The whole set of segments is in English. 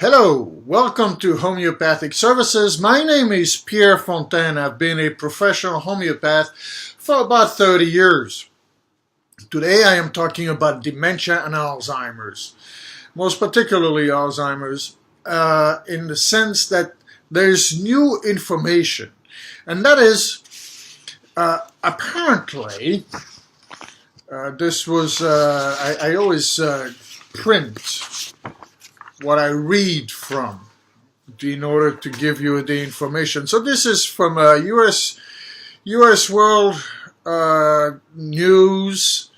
Hello, welcome to Homeopathic Services. My name is Pierre Fontaine. I've been a professional homeopath for about 30 years. Today I am talking about dementia and Alzheimer's. Most particularly Alzheimer's in the sense that there's new information. And that is, apparently, this was, I always print what I read from in order to give you the information. So this is from US World News,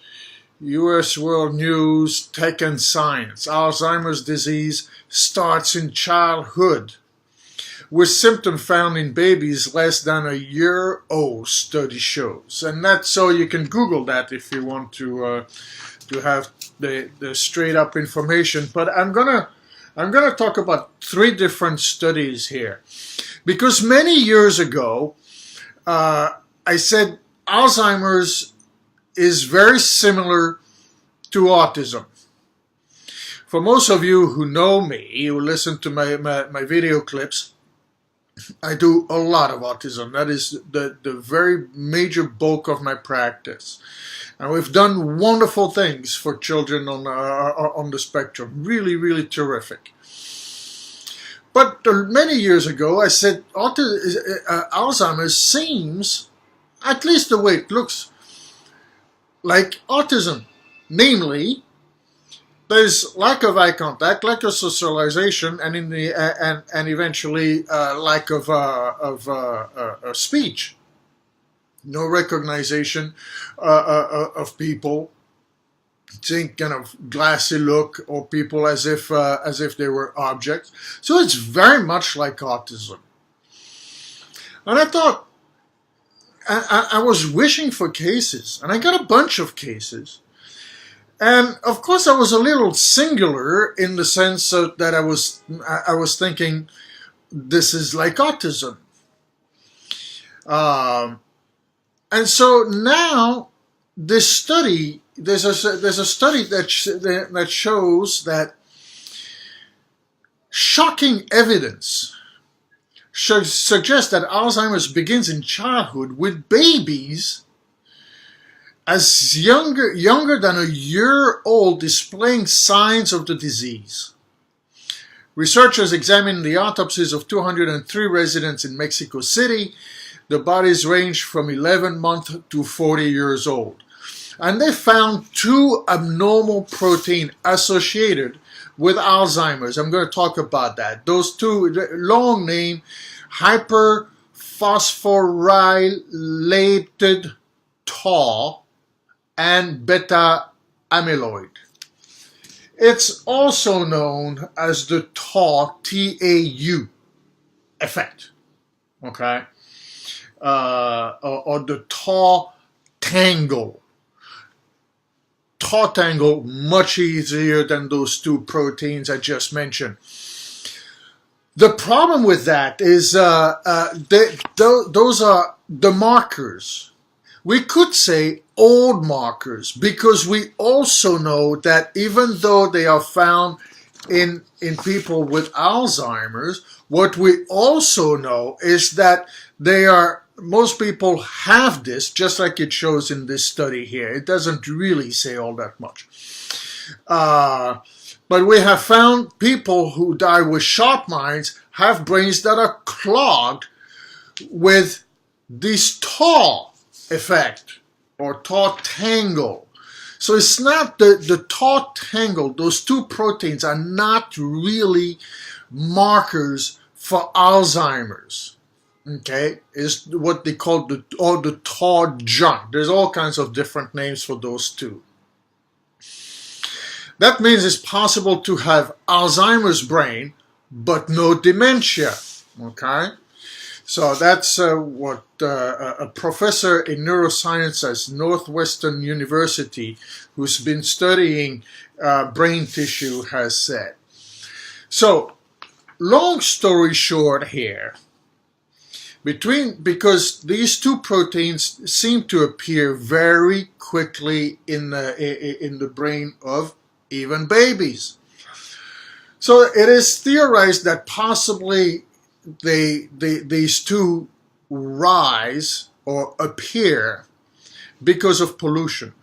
US World News, Tech and Science. Alzheimer's disease starts in childhood, with symptoms found in babies less than a year old, study shows. And that's, so you can Google that if you want to have the straight up information. But I'm gonna talk about three different studies here, because many years ago I said Alzheimer's is very similar to autism. For most of you who know me, who listen to my video clips, I do a lot of autism. That is the very major bulk of my practice. And we've done wonderful things for children on the spectrum. Really, really terrific. But many years ago, I said Alzheimer's seems, at least the way it looks, like autism. Namely, there's lack of eye contact, lack of socialization, and and eventually lack of speech. No recognition of people, think kind of glassy look, or people as if they were objects. So it's very much like autism. And I thought, I was wishing for cases, and I got a bunch of cases. And of course, I was a little singular in the sense that I was thinking, this is like autism. And so now this study, there's a study that shows that shocking evidence suggests that Alzheimer's begins in childhood, with babies as younger than a year old displaying signs of the disease. Researchers examined the autopsies of 203 residents in Mexico City. The bodies range from 11 months to 40 years old. And they found two abnormal proteins associated with Alzheimer's. I'm going to talk about that. Those two, long name, hyperphosphorylated tau and beta amyloid. It's also known as the tau, T-A-U effect. Okay? Or the tau tangle. Tau tangle, much easier than those two proteins I just mentioned. The problem with that is those are the markers. We could say old markers, because we also know that even though they are found in people with Alzheimer's, what we also know is that most people have this, just like it shows in this study here. It doesn't really say all that much. But we have found people who die with sharp minds have brains that are clogged with this tau effect, or tau tangle. So it's not the tau tangle. Those two proteins are not really markers for Alzheimer's. Okay, is what they call the tau junk. There's all kinds of different names for those two. That means it's possible to have Alzheimer's brain, but no dementia. Okay, so that's what a professor in neuroscience at Northwestern University, who's been studying brain tissue, has said. So, long story short here, because these two proteins seem to appear very quickly in the brain of even babies. So it is theorized that possibly these two rise or appear because of pollution.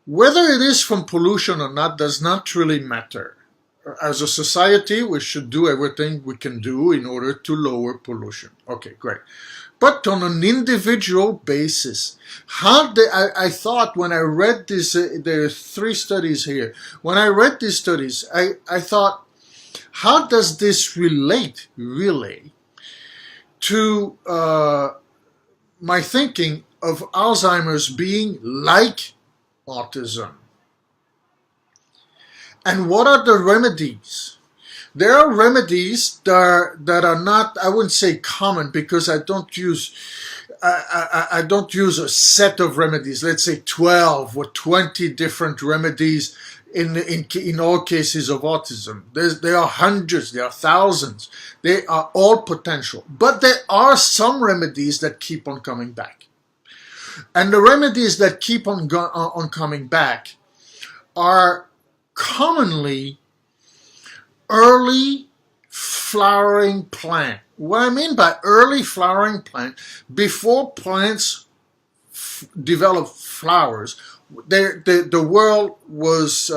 Whether it is from pollution or not does not really matter. As a society, we should do everything we can do in order to lower pollution. Okay, great. But on an individual basis, I thought when I read this, there are 3 studies here. When I read these studies, I thought, how does this relate really to my thinking of Alzheimer's being like autism? And what are the remedies? There are remedies that are not, I wouldn't say common, because I don't use a set of remedies. Let's say 12 or 20 different remedies in all cases of autism. There are hundreds, there are thousands. They are all potential. But there are some remedies that keep on coming back. And the remedies that keep on coming back are commonly early flowering plant. What I mean by early flowering plant, before plants develop flowers, the world was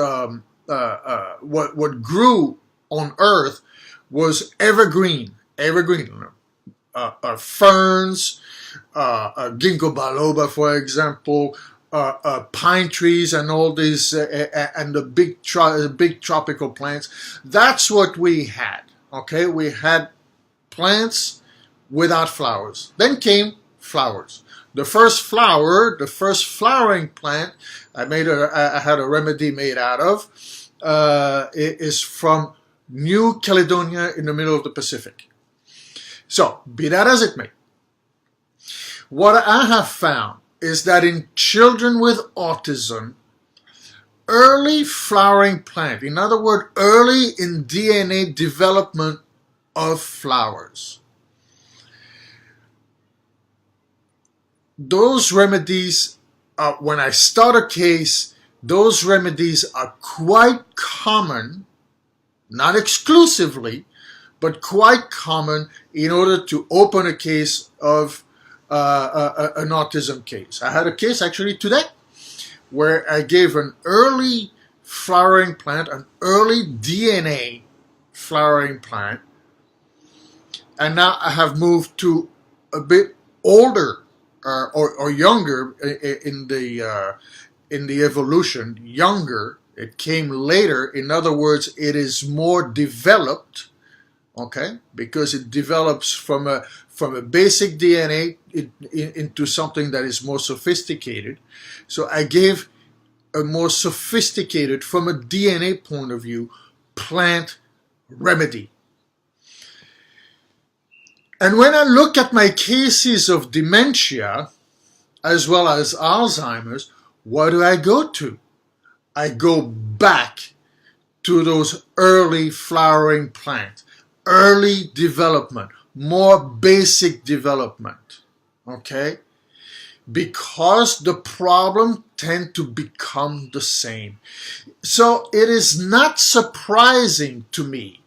what grew on Earth was evergreen, ferns, ginkgo biloba, for example, pine trees, and all these, and the big tropical plants. That's what we had. Okay, we had plants without flowers. Then came flowers. The first flower, the first flowering plant, I had a remedy made out of. It is from New Caledonia in the middle of the Pacific. So, be that as it may, what I have found is that in children with autism, early flowering plant, in other words, early in DNA development of flowers, those remedies, when I start a case, those remedies are quite common, not exclusively, but quite common in order to open a case of an autism case. I had a case actually today where I gave an early flowering plant, an early DNA flowering plant, and now I have moved to a bit older or younger in the evolution. Younger, it came later. In other words, it is more developed. Okay, because it develops from a basic DNA into something that is more sophisticated. So I gave a more sophisticated, from a DNA point of view, plant remedy. And when I look at my cases of dementia, as well as Alzheimer's, what do I go to? I go back to those early flowering plants. Early development, more basic development, okay? Because the problem tend to become the same. So it is not surprising to me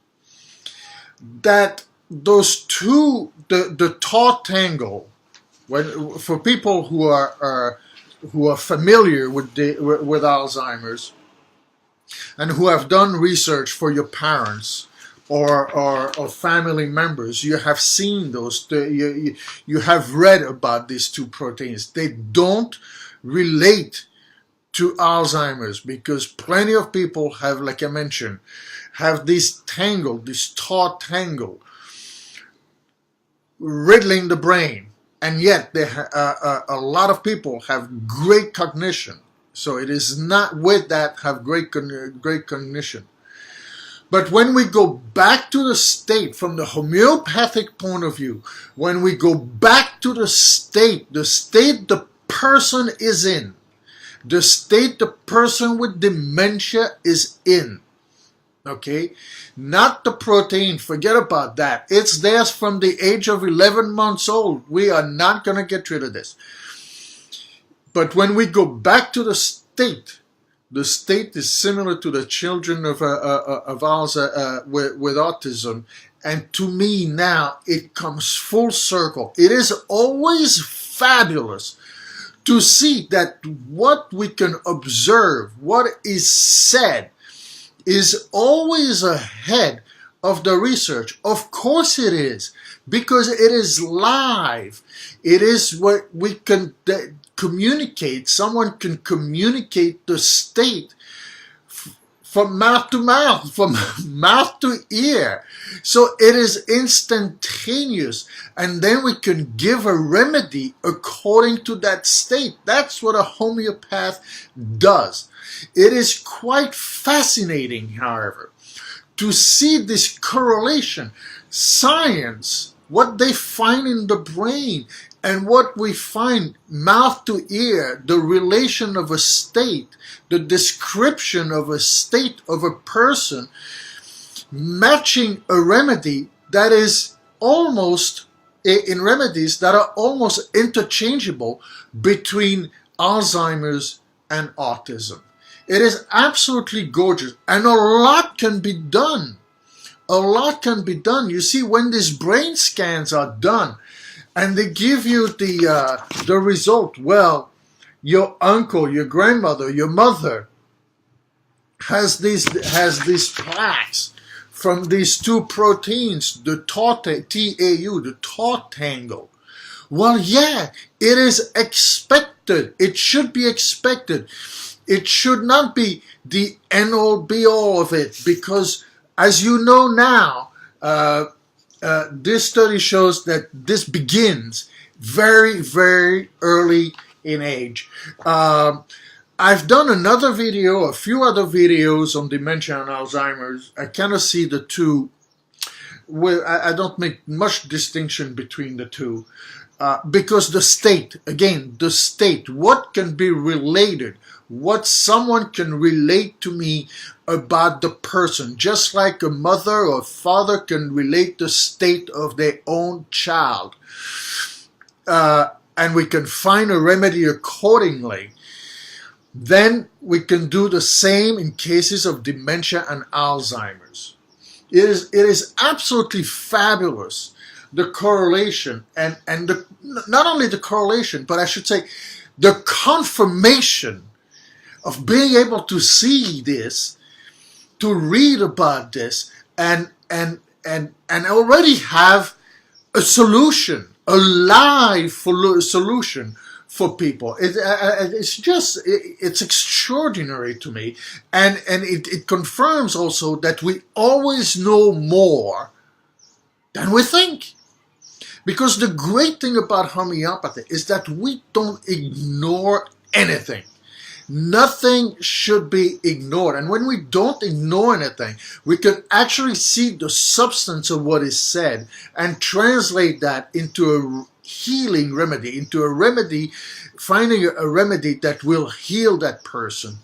that those two, the taut tangle, for people who are familiar with Alzheimer's and who have done research for your parents, or family members, you have seen those, you have read about these two proteins. They don't relate to Alzheimer's because plenty of people have, like I mentioned, have this tangle, this taut tangle, riddling the brain, and yet a lot of people have great cognition. So it is not with that have great cognition. But when we go back to the state, from the homeopathic point of view, when we go back to the state the person is in, the state the person with dementia is in, okay? Not the protein, forget about that. It's there from the age of 11 months old. We are not going to get rid of this. But when we go back to the state The state is similar to the children of Alzheimer with autism. And to me now, it comes full circle. It is always fabulous to see that what we can observe, what is said, is always ahead of the research. Of course it is, because it is live. It is what we can communicate. Someone can communicate the state from mouth to mouth, from mouth to ear. So it is instantaneous, and then we can give a remedy according to that state. That's what a homeopath does. It is quite fascinating, however, to see this correlation. Science, what they find in the brain, and what we find mouth to ear, the relation of a state, the description of a state of a person, matching a remedy that is almost, in remedies that are almost interchangeable between Alzheimer's and autism. It is absolutely gorgeous, and a lot can be done. A lot can be done. You see, when these brain scans are done, and they give you the result, well, your uncle, your grandmother, your mother has these plaques from these two proteins, the TAU, the tau tangle. Well, yeah, it is expected. It should be expected. It should not be the end-all be-all of it, because as you know now, this study shows that this begins very, very early in age. I've done another video, a few other videos on dementia and Alzheimer's. I cannot see the two. I don't make much distinction between the two. Because the state, again, the state, what can be related, what someone can relate to me about the person, just like a mother or father can relate the state of their own child. And we can find a remedy accordingly. Then we can do the same in cases of dementia and Alzheimer's. It is absolutely fabulous, the correlation, and not only the correlation, but I should say the confirmation of being able to see this, to read about this, and already have a solution, a live solution for people. It's extraordinary to me, and it confirms also that we always know more than we think. Because the great thing about homeopathy is that we don't ignore anything. Nothing should be ignored. And when we don't ignore anything, we can actually see the substance of what is said and translate that into a healing remedy, into a remedy, finding a remedy that will heal that person.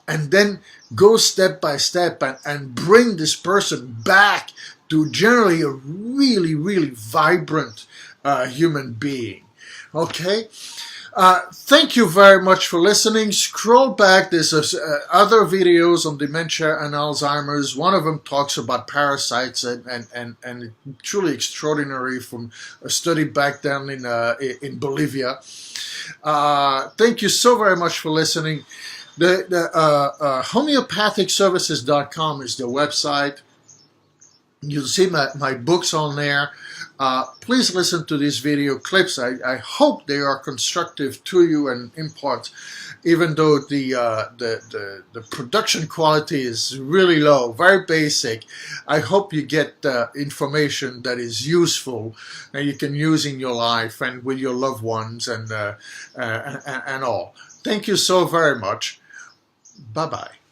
And then go step by step and bring this person back to generally a really, really vibrant human being. Okay? Thank you very much for listening. Scroll back. There's other videos on dementia and Alzheimer's. One of them talks about parasites and truly extraordinary from a study back down in Bolivia. Thank you so very much for listening. The homeopathicservices.com is the website. You'll see my books on there. Please listen to these video clips. I hope they are constructive to you and impart, even though the production quality is really low, very basic. I hope you get information that is useful and you can use in your life and with your loved ones and all. Thank you so very much. Bye-bye.